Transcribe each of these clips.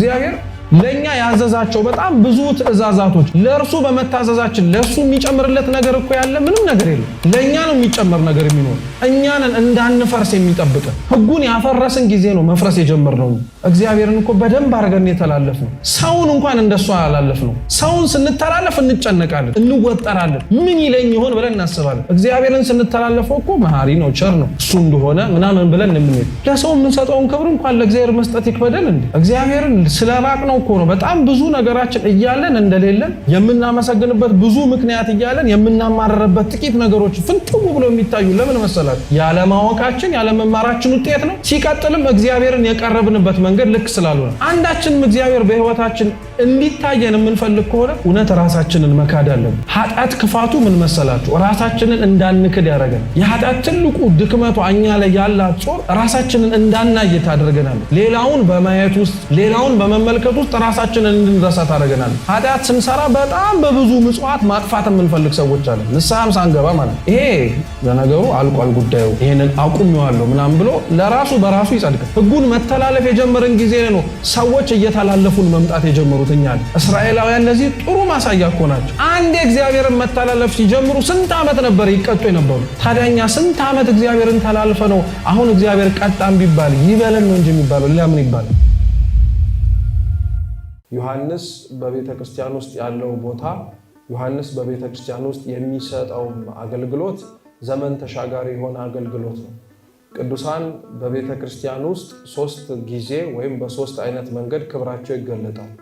እግዚአብሔር ለኛ ያዘዛቸው በጣም ብዙ ትእዛዛቶች ለእርሱ በመታዘዛችን ለሱ የሚጨምርለት ነገር እኮ ያለ ምንም ነገር የለም። ለኛ ነው የሚጨመር ነገር የሚኖር። እኛንን እንዳንፈርስ የሚጠብቀን ህጉን ያፈረስን ጊዜ ነው መፍረስ የጀመርነው። እግዚአብሔርን እኮ በደንብ አድርገን የተላለፍነው ሰውን እንኳን እንደሱ አላለፍነው። ሰውን ስንተላለፍ እንጨነቃለን፣ እንወጠራለን። ምን ይለኝ ይሆን ብለን እናስባለን። እግዚአብሔርን ስንተላለፈው እኮ መሐሪ ነው፣ ቸር ነው፣ እሱ እንደሆነ ምናምን ብለን እንምንሄድ። ለሰው የምንሰጠውን ክብር እንኳን ለእግዚአብሔር መስጠት ይክበደል እንዴ? እግዚአብሔርን ስለራቅነው እኮ ነው በጣም ብዙ ነገራችን እያለን እንደሌለን የምናመሰግንበት ብዙ ምክንያት እያለን የምናማረርበት ጥቂት ነገሮች ፍንትው ብሎ የሚታዩ ለምን መሰላችሁ? ያለማወቃችን ያለመማራችን ውጤት ነው። ሲቀጥልም እግዚአብሔርን የቀረብንበት መንገድ ልክ ስላልሆነ አንዳችንም እግዚአብሔር በህይወታችን እንዲታየን የምንፈልግ ከሆነ እውነት ራሳችንን መካድ አለብን። ኃጢአት ክፋቱ ምን መሰላችሁ? ራሳችንን እንዳንክድ ያደርገናል። የኃጢአት ትልቁ ድክመቱ እኛ ላይ ያላት ጾር ራሳችንን እንዳናይ ታደርገናለች። ሌላውን በማየት ውስጥ ሌላውን በመመልከት ውስጥ ራሳችንን እንድንረሳ ታደርገናለች። ኃጢአት ስንሰራ በጣም በብዙ ምጽዋት ማጥፋት የምንፈልግ ሰዎች አለ፣ ንስሐም ሳንገባ ማለት። ይሄ ለነገሩ አልቋል ጉዳዩ ይሄንን አቁሜዋለሁ ምናምን ብሎ ለራሱ በራሱ ይጸድቃል። ህጉን መተላለፍ የጀመረን ጊዜ ነው ሰዎች እየተላለፉን መምጣት የጀመሩት። እስራኤላውያን ለዚህ ጥሩ ማሳያ እኮ ናቸው። አንድ እግዚአብሔርን መተላለፍ ሲጀምሩ ስንት ዓመት ነበር ይቀጡ የነበሩ። ታዲያኛ ስንት ዓመት እግዚአብሔርን ተላልፈ ነው አሁን እግዚአብሔር ቀጣም ቢባል ይበለን ነው እንጂ የሚባለው ሌላ ምን ይባላል? ዮሐንስ በቤተ ክርስቲያን ውስጥ ያለው ቦታ፣ ዮሐንስ በቤተ ክርስቲያን ውስጥ የሚሰጠው አገልግሎት ዘመን ተሻጋሪ የሆነ አገልግሎት ነው። ቅዱሳን በቤተ ክርስቲያን ውስጥ 3 ጊዜ ወይም በ3 አይነት መንገድ ክብራቸው ይገለጣል።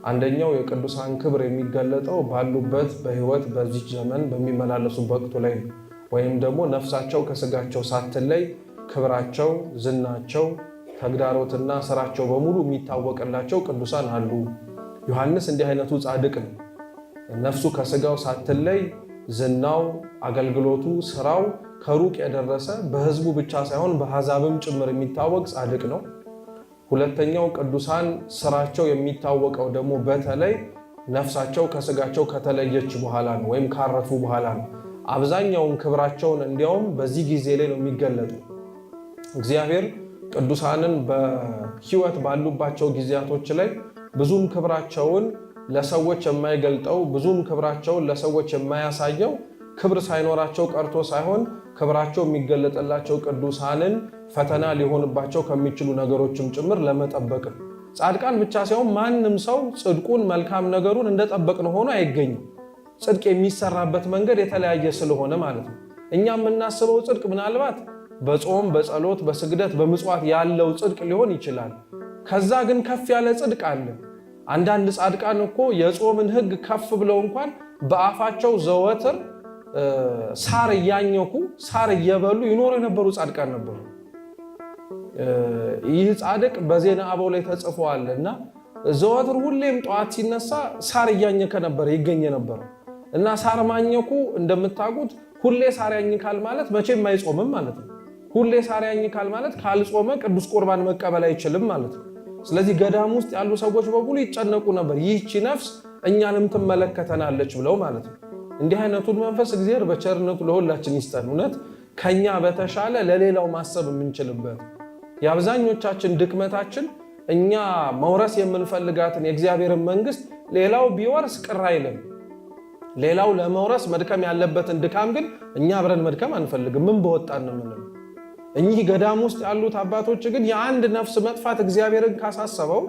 አንደኛው የቅዱሳን ክብር የሚገለጠው ባሉበት በህይወት በዚህ ዘመን በሚመላለሱበት ወቅት ላይ ወይም ደግሞ ነፍሳቸው ከስጋቸው ሳትለይ ክብራቸው፣ ዝናቸው፣ ተግዳሮትና ስራቸው በሙሉ የሚታወቅላቸው ቅዱሳን አሉ። ዮሐንስ እንዲህ አይነቱ ጻድቅ ነው። ነፍሱ ከስጋው ሳትለይ ዝናው፣ አገልግሎቱ፣ ስራው ከሩቅ የደረሰ በህዝቡ ብቻ ሳይሆን በአሕዛብም ጭምር የሚታወቅ ጻድቅ ነው። ሁለተኛው ቅዱሳን ስራቸው የሚታወቀው ደግሞ በተለይ ነፍሳቸው ከስጋቸው ከተለየች በኋላ ነው ወይም ካረፉ በኋላ ነው። አብዛኛውን ክብራቸውን እንዲያውም በዚህ ጊዜ ላይ ነው የሚገለጠው። እግዚአብሔር ቅዱሳንን በህይወት ባሉባቸው ጊዜያቶች ላይ ብዙም ክብራቸውን ለሰዎች የማይገልጠው ብዙም ክብራቸውን ለሰዎች የማያሳየው ክብር ሳይኖራቸው ቀርቶ ሳይሆን ክብራቸው የሚገለጥላቸው ቅዱሳንን ፈተና ሊሆንባቸው ከሚችሉ ነገሮችም ጭምር ለመጠበቅ ነው። ጻድቃን ብቻ ሳይሆን ማንም ሰው ጽድቁን መልካም ነገሩን እንደጠበቅነው ሆኖ አይገኝም። ጽድቅ የሚሰራበት መንገድ የተለያየ ስለሆነ ማለት ነው። እኛ የምናስበው ጽድቅ ምናልባት በጾም፣ በጸሎት፣ በስግደት፣ በምጽዋት ያለው ጽድቅ ሊሆን ይችላል። ከዛ ግን ከፍ ያለ ጽድቅ አለ። አንዳንድ ጻድቃን እኮ የጾምን ህግ ከፍ ብለው እንኳን በአፋቸው ዘወትር ሳር እያኘኩ ሳር እየበሉ ይኖሩ የነበሩ ጻድቃን ነበሩ። ይህ ጻድቅ በዜና አበው ላይ ተጽፏልና ዘወትር ሁሌም ጠዋት ሲነሳ ሳር እያኘከ ነበር ይገኝ ነበር እና ሳር ማኘኩ እንደምታውቁት ሁሌ ሳር ያኝካል ማለት መቼም አይጾምም ማለት ነው። ሁሌ ሳር ያኝካል ማለት ካልጾመ ቅዱስ ቁርባን መቀበል አይችልም ማለት ነው። ስለዚህ ገዳም ውስጥ ያሉ ሰዎች በሙሉ ይጨነቁ ነበር፣ ይህቺ ነፍስ እኛንም ትመለከተናለች ብለው ማለት ነው። እንዲህ አይነቱን መንፈስ እግዚአብሔር በቸርነቱ ለሁላችን ይስጠን። እውነት ከኛ በተሻለ ለሌላው ማሰብ የምንችልበት የአብዛኞቻችን ድክመታችን እኛ መውረስ የምንፈልጋትን የእግዚአብሔርን መንግስት ሌላው ቢወርስ ቅር አይልም። ሌላው ለመውረስ መድከም ያለበትን ድካም ግን እኛ አብረን መድከም አንፈልግም። ምን በወጣን ነው የምንለው። እኚህ ገዳም ውስጥ ያሉት አባቶች ግን የአንድ ነፍስ መጥፋት እግዚአብሔርን ካሳሰበው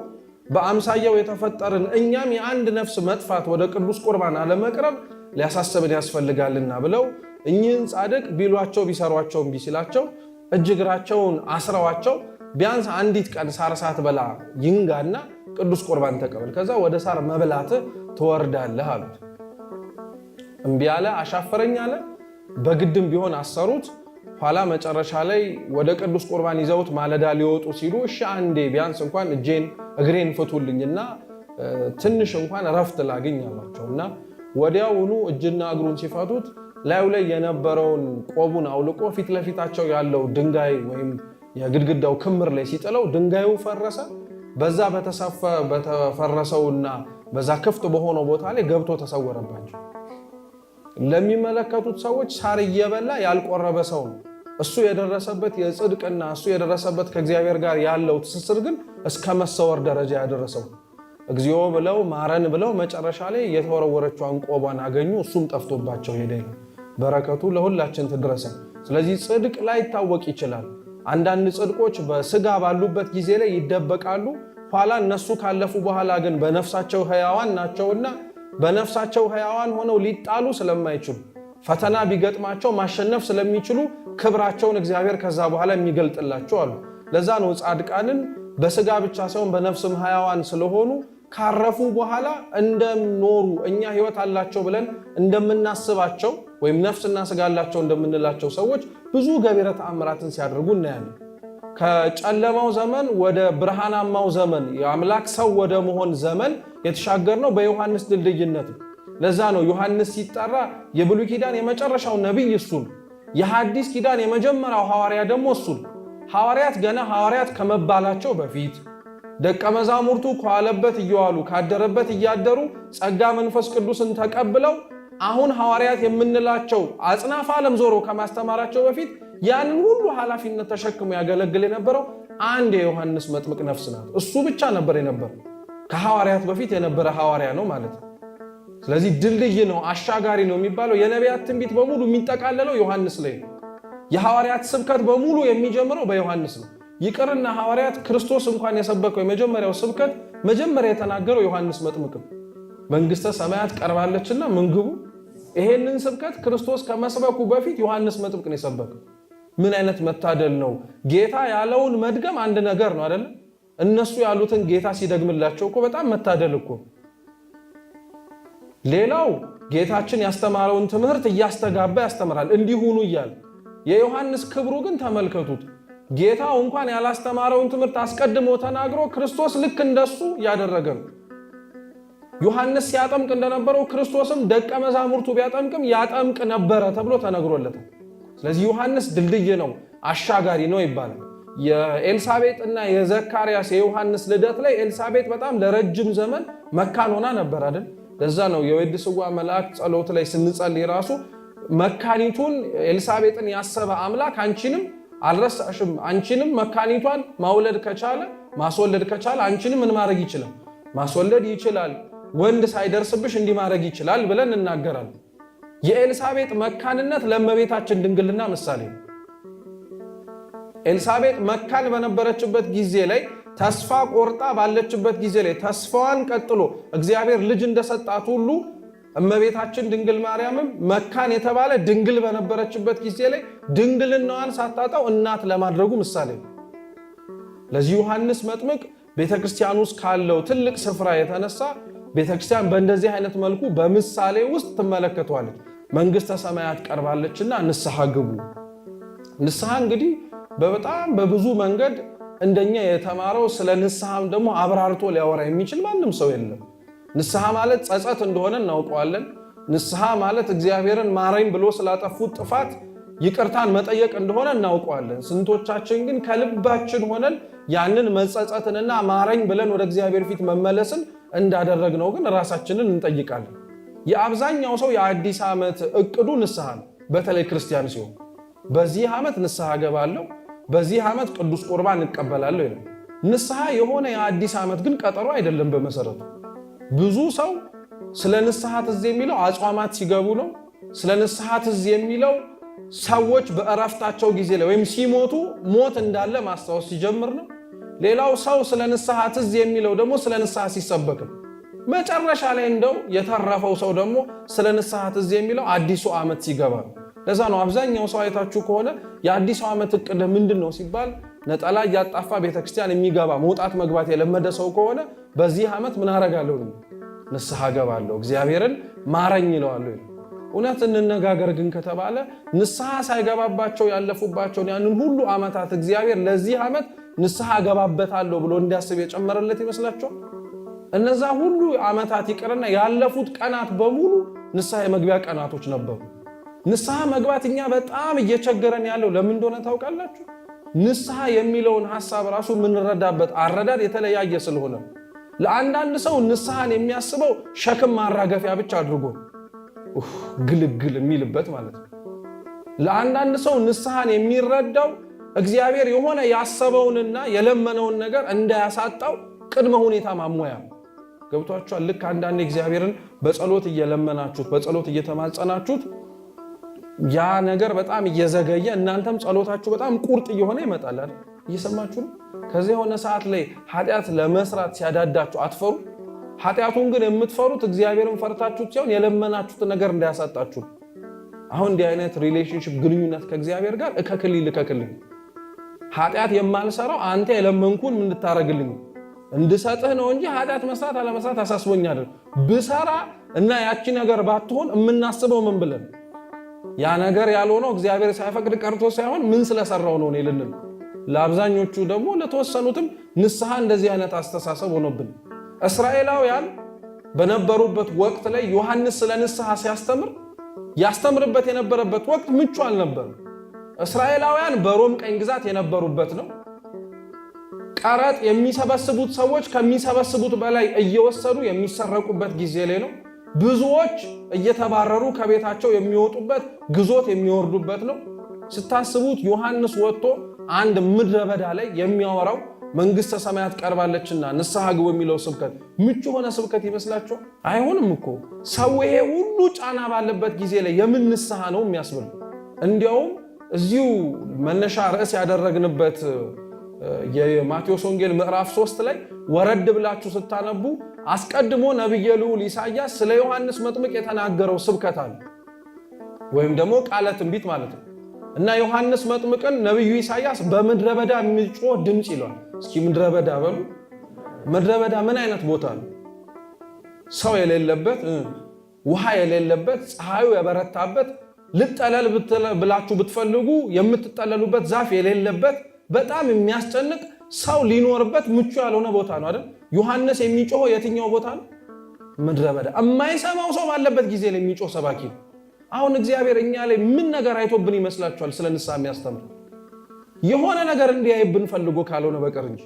በአምሳያው የተፈጠርን እኛም የአንድ ነፍስ መጥፋት ወደ ቅዱስ ቁርባን አለመቅረብ ሊያሳስብን ያስፈልጋልና ብለው እኚህን ጻድቅ ቢሏቸው ቢሰሯቸው እምቢ ሲላቸው እጅ እግራቸውን አስረዋቸው ቢያንስ አንዲት ቀን ሳር ሳትበላ ይንጋና ቅዱስ ቁርባን ተቀበል፣ ከዛ ወደ ሳር መብላትህ ትወርዳለህ አሉት። እምቢ አለ፣ አሻፈረኝ አለ። በግድም ቢሆን አሰሩት። ኋላ መጨረሻ ላይ ወደ ቅዱስ ቁርባን ይዘውት ማለዳ ሊወጡ ሲሉ እሺ አንዴ ቢያንስ እንኳን እግሬን ፍቱልኝና ትንሽ እንኳን ረፍት ላግኝ አሏቸውና ወዲያውኑ እጅና እግሩን ሲፈቱት ላዩ ላይ የነበረውን ቆቡን አውልቆ ፊት ለፊታቸው ያለው ድንጋይ ወይም የግድግዳው ክምር ላይ ሲጥለው ድንጋዩ ፈረሰ። በዛ በተፈረሰውና በዛ ክፍት በሆነው ቦታ ላይ ገብቶ ተሰወረባቸው። ለሚመለከቱት ሰዎች ሳር እየበላ ያልቆረበ ሰው ነው። እሱ የደረሰበት የጽድቅና እሱ የደረሰበት ከእግዚአብሔር ጋር ያለው ትስስር ግን እስከ መሰወር ደረጃ ያደረሰው። እግዚኦ ብለው ማረን ብለው መጨረሻ ላይ የተወረወረችውን ቆቧን አገኙ። እሱም ጠፍቶባቸው ሄደ። በረከቱ ለሁላችን ትድረሰን። ስለዚህ ጽድቅ ላይ ይታወቅ ይችላል። አንዳንድ ጽድቆች በስጋ ባሉበት ጊዜ ላይ ይደበቃሉ። ኋላ እነሱ ካለፉ በኋላ ግን በነፍሳቸው ሕያዋን ናቸውና በነፍሳቸው ሕያዋን ሆነው ሊጣሉ ስለማይችሉ ፈተና ቢገጥማቸው ማሸነፍ ስለሚችሉ ክብራቸውን እግዚአብሔር ከዛ በኋላ የሚገልጥላቸው አሉ። ለዛ ነው ጻድቃንን በስጋ ብቻ ሳይሆን በነፍስም ሕያዋን ስለሆኑ ካረፉ በኋላ እንደኖሩ እኛ ሕይወት አላቸው ብለን እንደምናስባቸው ወይም ነፍስና ስጋ አላቸው እንደምንላቸው ሰዎች ብዙ ገቢረ ተአምራትን ሲያደርጉ እናያለን። ከጨለማው ዘመን ወደ ብርሃናማው ዘመን የአምላክ ሰው ወደ መሆን ዘመን የተሻገርነው በዮሐንስ ድልድይነት ነው። ለዛ ነው ዮሐንስ ሲጠራ የብሉይ ኪዳን የመጨረሻው ነቢይ እሱ ነው። የሐዲስ ኪዳን የመጀመሪያው ሐዋርያ ደግሞ እሱ ነው። ሐዋርያት ገና ሐዋርያት ከመባላቸው በፊት ደቀ መዛሙርቱ ከዋለበት እየዋሉ ካደረበት እያደሩ ጸጋ መንፈስ ቅዱስን ተቀብለው አሁን ሐዋርያት የምንላቸው አጽናፈ ዓለም ዞሮ ከማስተማራቸው በፊት ያንን ሁሉ ኃላፊነት ተሸክሞ ያገለግል የነበረው አንድ የዮሐንስ መጥምቅ ነፍስ ናት። እሱ ብቻ ነበር የነበረው። ከሐዋርያት በፊት የነበረ ሐዋርያ ነው ማለት ነው። ስለዚህ ድልድይ ነው፣ አሻጋሪ ነው የሚባለው። የነቢያት ትንቢት በሙሉ የሚጠቃለለው ዮሐንስ ላይ ነው። የሐዋርያት ስብከት በሙሉ የሚጀምረው በዮሐንስ ነው። ይቅርና ሐዋርያት ክርስቶስ እንኳን የሰበከው የመጀመሪያው ስብከት መጀመሪያ የተናገረው ዮሐንስ መጥምቅ ነው። መንግሥተ ሰማያት ቀርባለችና ምን ግቡ። ይሄንን ስብከት ክርስቶስ ከመስበኩ በፊት ዮሐንስ መጥምቅ ነው የሰበከው። ምን አይነት መታደል ነው! ጌታ ያለውን መድገም አንድ ነገር ነው አይደል? እነሱ ያሉትን ጌታ ሲደግምላቸው እኮ በጣም መታደል እኮ። ሌላው ጌታችን ያስተማረውን ትምህርት እያስተጋባ ያስተምራል እንዲሁኑ እያለ። የዮሐንስ ክብሩ ግን ተመልከቱት። ጌታው እንኳን ያላስተማረውን ትምህርት አስቀድሞ ተናግሮ ክርስቶስ ልክ እንደሱ ያደረገ ነው። ዮሐንስ ሲያጠምቅ እንደነበረው ክርስቶስም ደቀ መዛሙርቱ ቢያጠምቅም ያጠምቅ ነበረ ተብሎ ተነግሮለታል። ስለዚህ ዮሐንስ ድልድይ ነው፣ አሻጋሪ ነው ይባላል። የኤልሳቤጥ እና የዘካርያስ የዮሐንስ ልደት ላይ ኤልሳቤጥ በጣም ለረጅም ዘመን መካን ሆና ነበር አይደል? ለዛ ነው የወድ ስዋ መልአክ ጸሎት ላይ ስንጸልይ ራሱ መካኒቱን ኤልሳቤጥን ያሰበ አምላክ አንቺንም አልረሳሽም፣ አንቺንም መካኒቷን ማውለድ ከቻለ ማስወለድ ከቻለ አንቺንም ምን ማድረግ ይችላል? ማስወለድ ይችላል። ወንድ ሳይደርስብሽ እንዲህ ማድረግ ይችላል ብለን እናገራለን። የኤልሳቤጥ መካንነት ለእመቤታችን ድንግልና ምሳሌ ነው። ኤልሳቤጥ መካን በነበረችበት ጊዜ ላይ ተስፋ ቆርጣ ባለችበት ጊዜ ላይ ተስፋዋን ቀጥሎ እግዚአብሔር ልጅ እንደሰጣት ሁሉ እመቤታችን ድንግል ማርያምም መካን የተባለ ድንግል በነበረችበት ጊዜ ላይ ድንግልናዋን ሳታጣው እናት ለማድረጉ ምሳሌ ነው። ለዚህ ዮሐንስ መጥምቅ ቤተክርስቲያን ውስጥ ካለው ትልቅ ስፍራ የተነሳ ቤተክርስቲያን በእንደዚህ አይነት መልኩ በምሳሌ ውስጥ ትመለከቷለች። መንግሥተ ሰማያት ቀርባለችና ንስሐ ግቡ። ንስሐ እንግዲህ በጣም በብዙ መንገድ እንደኛ የተማረው ስለ ንስሐም ደግሞ አብራርቶ ሊያወራ የሚችል ማንም ሰው የለም። ንስሐ ማለት ጸጸት እንደሆነ እናውቀዋለን። ንስሐ ማለት እግዚአብሔርን ማረኝ ብሎ ስላጠፉት ጥፋት ይቅርታን መጠየቅ እንደሆነ እናውቀዋለን። ስንቶቻችን ግን ከልባችን ሆነን ያንን መጸጸትንና ማረኝ ብለን ወደ እግዚአብሔር ፊት መመለስን እንዳደረግነው ግን ራሳችንን እንጠይቃለን። የአብዛኛው ሰው የአዲስ ዓመት እቅዱ ንስሐ ነው። በተለይ ክርስቲያን ሲሆን በዚህ ዓመት ንስሐ ገባለሁ፣ በዚህ ዓመት ቅዱስ ቁርባን እቀበላለሁ ይላል። ንስሐ የሆነ የአዲስ ዓመት ግን ቀጠሮ አይደለም። በመሰረቱ ብዙ ሰው ስለ ንስሐ ትዝ የሚለው አጽዋማት ሲገቡ ነው። ስለ ንስሐ ትዝ የሚለው ሰዎች በእረፍታቸው ጊዜ ላይ ወይም ሲሞቱ ሞት እንዳለ ማስታወስ ሲጀምር ነው። ሌላው ሰው ስለ ንስሐ ትዝ የሚለው ደግሞ ስለ ንስሐ ሲሰበክ ነው። መጨረሻ ላይ እንደው የተረፈው ሰው ደግሞ ስለ ንስሐ ትዝ የሚለው አዲሱ ዓመት ሲገባ ነው። ለዛ ነው አብዛኛው ሰው አይታችሁ ከሆነ የአዲሱ ዓመት እቅድ ምንድን ነው ሲባል ነጠላ እያጣፋ ቤተክርስቲያን የሚገባ መውጣት መግባት የለመደ ሰው ከሆነ በዚህ ዓመት ምን አረጋለሁ? ንስሐ ገባለሁ፣ እግዚአብሔርን ማረኝ ይለዋለሁ። እውነት እንነጋገር ግን ከተባለ ንስሐ ሳይገባባቸው ያለፉባቸውን ያንን ሁሉ ዓመታት እግዚአብሔር ለዚህ ዓመት ንስሐ ገባበታለሁ ብሎ እንዲያስብ የጨመረለት ይመስላችኋል? እነዛ ሁሉ ዓመታት ይቅርና ያለፉት ቀናት በሙሉ ንስሐ የመግቢያ ቀናቶች ነበሩ። ንስሐ መግባት እኛ በጣም እየቸገረን ያለው ለምን እንደሆነ ታውቃላችሁ? ንስሐ የሚለውን ሐሳብ ራሱ የምንረዳበት አረዳድ የተለያየ ስለሆነ ለአንዳንድ ሰው ንስሐን የሚያስበው ሸክም ማራገፊያ ብቻ አድርጎ ግልግል የሚልበት ማለት ነው። ለአንዳንድ ሰው ንስሐን የሚረዳው እግዚአብሔር የሆነ ያሰበውንና የለመነውን ነገር እንዳያሳጣው ቅድመ ሁኔታ ማሟያ ገብቷችኋል። ልክ አንዳንድ እግዚአብሔርን በጸሎት እየለመናችሁት በጸሎት እየተማጸናችሁት ያ ነገር በጣም እየዘገየ እናንተም ጸሎታችሁ በጣም ቁርጥ እየሆነ ይመጣል አይደል? እየሰማችሁ ነው። ከዚህ የሆነ ሰዓት ላይ ኃጢአት ለመስራት ሲያዳዳችሁ አትፈሩ? ኃጢአቱን ግን የምትፈሩት እግዚአብሔርን ፈርታችሁት ሲሆን የለመናችሁት ነገር እንዳያሳጣችሁ። አሁን እንዲህ አይነት ሪሌሽንሺፕ ግንኙነት ከእግዚአብሔር ጋር እከክልኝ ኃጢአት የማልሰራው አንተ የለመንኩን ምን እንድታረግልኝ እንድሰጥህ ነው እንጂ ኃጢአት መስራት አለመስራት አሳስቦኝ አይደል? ብሰራ እና ያቺ ነገር ባትሆን የምናስበው ምን ብለን ያ ነገር ያልሆነው እግዚአብሔር ሳይፈቅድ ቀርቶ ሳይሆን ምን ስለሰራው ነው ልንል። ለአብዛኞቹ ደግሞ ለተወሰኑትም ንስሐ እንደዚህ አይነት አስተሳሰብ ሆኖብን እስራኤላውያን በነበሩበት ወቅት ላይ ዮሐንስ ስለ ንስሐ ያስተምርበት የነበረበት ወቅት ምቹ አልነበረም። እስራኤላውያን በሮም ቀኝ ግዛት የነበሩበት ነው። ቀረጥ የሚሰበስቡት ሰዎች ከሚሰበስቡት በላይ እየወሰዱ የሚሰረቁበት ጊዜ ላይ ነው። ብዙዎች እየተባረሩ ከቤታቸው የሚወጡበት ግዞት የሚወርዱበት ነው። ስታስቡት ዮሐንስ ወጥቶ አንድ ምድረ በዳ ላይ የሚያወራው መንግስተ ሰማያት ቀርባለችና ንስሐ ግቡ የሚለው ስብከት ምቹ ሆነ ስብከት ይመስላችኋል? አይሆንም እኮ ሰው ይሄ ሁሉ ጫና ባለበት ጊዜ ላይ የምን ንስሐ ነው የሚያስብል። እንዲያውም እዚሁ መነሻ ርዕስ ያደረግንበት የማቴዎስ ወንጌል ምዕራፍ 3 ላይ ወረድ ብላችሁ ስታነቡ አስቀድሞ ነብየ ልዑል ኢሳይያስ ስለ ዮሐንስ መጥምቅ የተናገረው ስብከት አለ፣ ወይም ደግሞ ቃለ ትንቢት ማለት ነው። እና ዮሐንስ መጥምቅን ነብዩ ኢሳይያስ በምድረ በዳ የሚጮህ ድምጽ ይሏል። እስኪ ምድረ በዳ በሉ። ምድረ በዳ ምን አይነት ቦታ ነው? ሰው የሌለበት፣ ውሃ የሌለበት፣ ፀሐዩ የበረታበት፣ ልጠለል ብላችሁ ብትፈልጉ የምትጠለሉበት ዛፍ የሌለበት በጣም የሚያስጨንቅ ሰው ሊኖርበት ምቹ ያልሆነ ቦታ ነው አይደል? ዮሐንስ የሚጮኸው የትኛው ቦታ ነው? ምድረ በዳ። የማይሰማው ሰው ባለበት ጊዜ ላይ የሚጮህ ሰባኪ ነው። አሁን እግዚአብሔር እኛ ላይ ምን ነገር አይቶብን ይመስላችኋል? ስለ ንስሐ የሚያስተምር የሆነ ነገር እንዲያይብን ፈልጎ ካልሆነ በቀር እንጂ።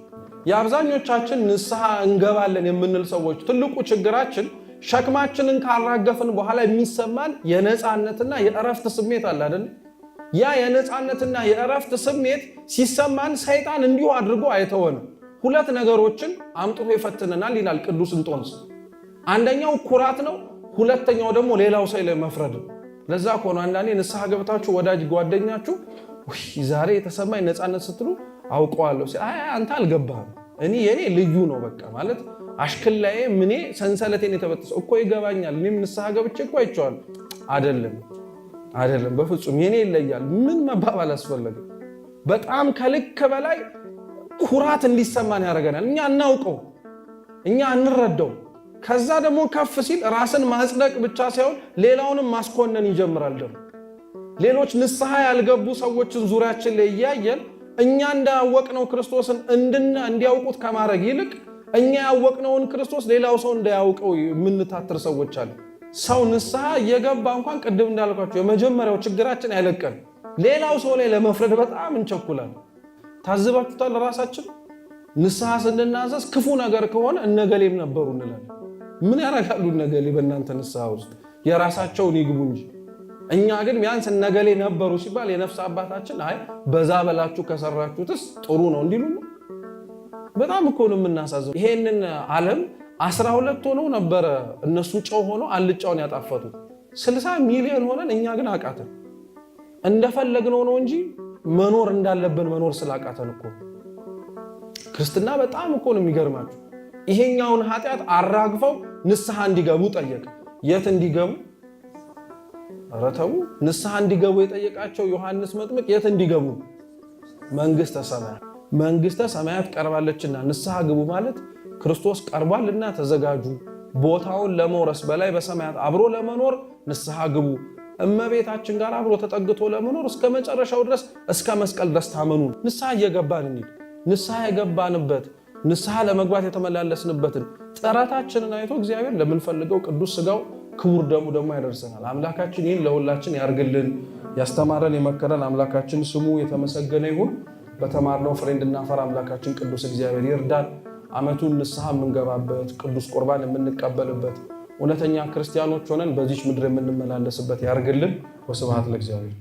የአብዛኞቻችን ንስሐ እንገባለን የምንል ሰዎች ትልቁ ችግራችን ሸክማችንን ካራገፍን በኋላ የሚሰማን የነፃነትና የእረፍት ስሜት አለ አይደል? ያ የነፃነትና የእረፍት ስሜት ሲሰማን ሰይጣን እንዲሁ አድርጎ አይተወንም። ሁለት ነገሮችን አምጥቶ ይፈትነናል ይላል ቅዱስ እንጦንስ። አንደኛው ኩራት ነው፣ ሁለተኛው ደግሞ ሌላው ሰው ላይ መፍረድ። ለዛ ከሆነ አንዳንዴ ንስሐ ገብታችሁ ወዳጅ ጓደኛችሁ ዛሬ የተሰማኝ ነፃነት ስትሉ አውቀዋለሁ ሲል አንተ አልገባህም፣ የኔ ልዩ ነው በቃ ማለት አሽክላዬ ምኔ ሰንሰለቴን የተበጠሰው እኮ ይገባኛል፣ እኔም ንስሐ ገብቼ እኮ አይቼዋለሁ። አይደለም በፍጹም የኔ ይለያል። ምን መባባል አስፈለገ? በጣም ከልክ በላይ ኩራት እንዲሰማን ያደርገናል። እኛ እናውቀው፣ እኛ እንረዳው። ከዛ ደግሞ ከፍ ሲል ራስን ማጽደቅ ብቻ ሳይሆን ሌላውንም ማስኮነን ይጀምራል። ደግሞ ሌሎች ንስሐ ያልገቡ ሰዎችን ዙሪያችን ላይ እያየን እኛ እንዳያወቅነው ክርስቶስን እንዲያውቁት ከማድረግ ይልቅ እኛ ያወቅነውን ክርስቶስ ሌላው ሰው እንዳያውቀው የምንታትር ሰዎች አለ። ሰው ንስሐ እየገባ እንኳን ቅድም እንዳልኳቸው የመጀመሪያው ችግራችን አይለቀን፣ ሌላው ሰው ላይ ለመፍረድ በጣም እንቸኩላለን። ታዝባችሁታል? ራሳችን ንስሐ ስንናዘዝ ክፉ ነገር ከሆነ እነገሌም ነበሩ እንላለን። ምን ያደርጋሉ እነገሌ በእናንተ ንስሐ ውስጥ? የራሳቸውን ይግቡ እንጂ። እኛ ግን ቢያንስ እነገሌ ነበሩ ሲባል የነፍስ አባታችን አይ በዛ በላችሁ ከሰራችሁትስ ጥሩ ነው እንዲሉ ነው። በጣም እኮ ነው የምናሳዝነው። ይሄንን ዓለም 12 ሆነው ነበረ እነሱ ጨው ሆኖ አልጫውን ያጣፈቱት። 60 ሚሊዮን ሆነን እኛ ግን አቃተን። እንደፈለግነው ነው እንጂ መኖር እንዳለብን መኖር ስላቃተን እኮ። ክርስትና በጣም እኮ ነው የሚገርማችሁ። ይሄኛውን ኃጢአት አራግፈው ንስሐ እንዲገቡ ጠየቅ። የት እንዲገቡ? ኧረ ተው። ንስሐ እንዲገቡ የጠየቃቸው ዮሐንስ መጥምቅ የት እንዲገቡ? መንግስተ ሰማያት ቀርባለችና ንስሐ ግቡ ማለት ክርስቶስ ቀርቧልና ተዘጋጁ፣ ቦታውን ለመውረስ በላይ በሰማያት አብሮ ለመኖር ንስሐ ግቡ፣ እመቤታችን ጋር አብሮ ተጠግቶ ለመኖር እስከ መጨረሻው ድረስ እስከ መስቀል ድረስ ታመኑ። ንስሐ እየገባን እንሂድ። ንስሐ የገባንበት ንስሐ ለመግባት የተመላለስንበትን ጥረታችንን አይቶ እግዚአብሔር ለምንፈልገው ቅዱስ ሥጋው ክቡር ደሙ ደግሞ ያደርሰናል። አምላካችን ይህን ለሁላችን ያርግልን። ያስተማረን የመከረን አምላካችን ስሙ የተመሰገነ ይሁን። በተማርነው ፍሬ እንድናፈራ አምላካችን ቅዱስ እግዚአብሔር ይርዳን። ዓመቱን ንስሐ የምንገባበት ቅዱስ ቁርባን የምንቀበልበት እውነተኛ ክርስቲያኖች ሆነን በዚች ምድር የምንመላለስበት ያርግልን። ወስብሐት ለእግዚአብሔር።